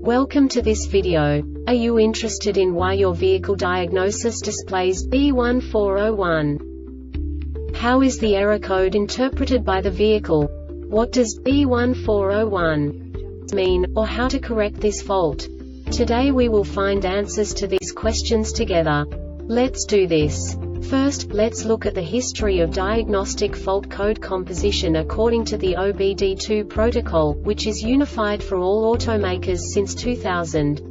Welcome to this video. Are you interested in why your vehicle diagnosis displays B1401? How is the error code interpreted by the vehicle? What does B1401 mean, or how to correct this fault? Today we will find answers to these questions together. Let's do this. First, let's look at the history of diagnostic fault code composition according to the OBD2 protocol, which is unified for all automakers since 2000.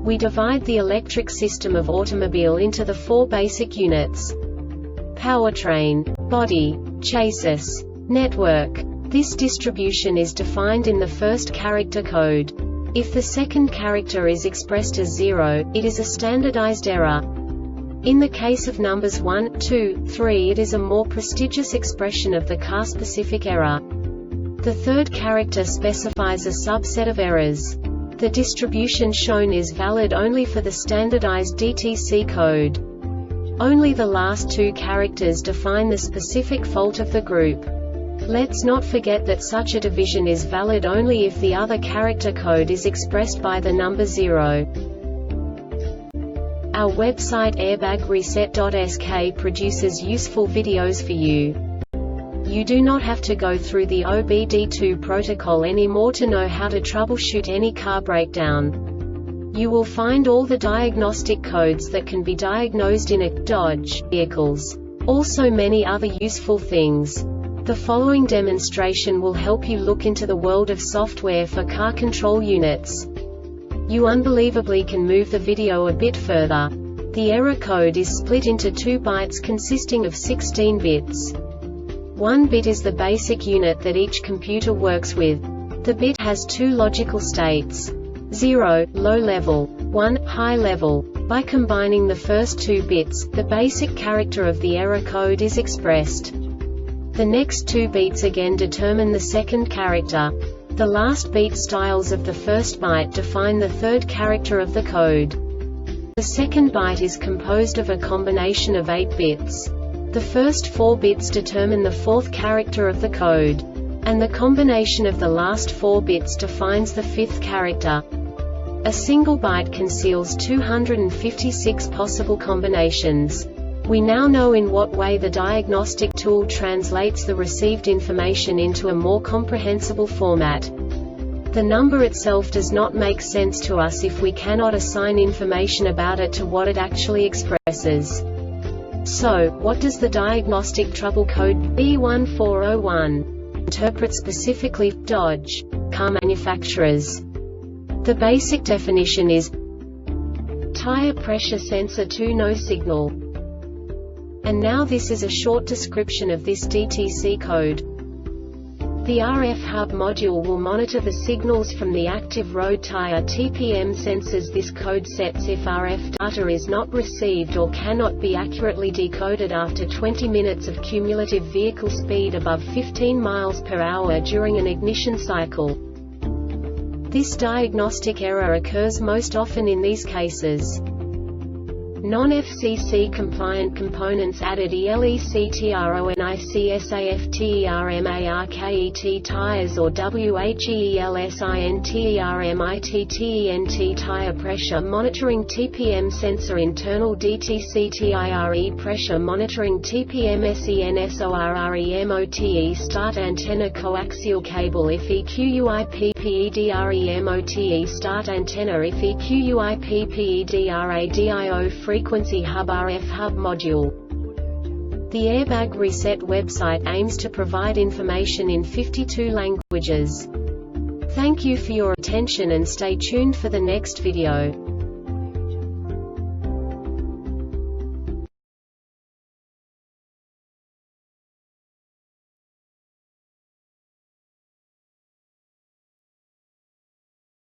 We divide the electric system of automobile into the four basic units: powertrain, body, chassis, network. This distribution is defined in the first character code. If the second character is expressed as 0, it is a standardized error. In the case of numbers 1, 2, 3, it is a more prestigious expression of the car-specific error. The third character specifies a subset of errors. The distribution shown is valid only for the standardized DTC code. Only the last two characters define the specific fault of the group. Let's not forget that such a division is valid only if the other character code is expressed by the number 0. Our website airbagreset.sk produces useful videos for you. You do not have to go through the OBD2 protocol anymore to know how to troubleshoot any car breakdown. You will find all the diagnostic codes that can be diagnosed in a Dodge vehicles. Also many other useful things. The following demonstration will help you look into the world of software for car control units. You unbelievably can move the video a bit further. The error code is split into 2 bytes consisting of 16 bits. 1 bit is the basic unit that each computer works with. The bit has 2 logical states: 0, low level, 1, high level. By combining the first 2 bits, the basic character of the error code is expressed. The next 2 beats again determine the second character. The last beat styles of the first byte define the third character of the code. The second byte is composed of a combination of 8 bits. The first 4 bits determine the fourth character of the code. And the combination of the last 4 bits defines the fifth character. A single byte conceals 256 possible combinations. We now know in what way the diagnostic tool translates the received information into a more comprehensible format. The number itself does not make sense to us if we cannot assign information about it to what it actually expresses. So, what does the Diagnostic Trouble Code B1401 interpret specifically for Dodge car manufacturers? The basic definition is tire pressure sensor 2 no signal. And now this is a short description of this DTC code. The RF hub module will monitor the signals from the active road tire TPM sensors. This code sets if RF data is not received or cannot be accurately decoded after 20 minutes of cumulative vehicle speed above 15 miles per hour during an ignition cycle. This diagnostic error occurs most often in these cases: non-FCC compliant components added ELECTRONICSAFTERMARKET tires or WHEELSINTERMITTENT tire pressure monitoring TPM sensor internal DTC TIRE pressure monitoring TPM SENSORRE MOTE start antenna coaxial cable if EQUIP PEDRE MOTE start antenna if EQUIP PEDRA DIO frequency hub RF hub module. The Airbag Reset website aims to provide information in 52 languages. Thank you for your attention and stay tuned for the next video.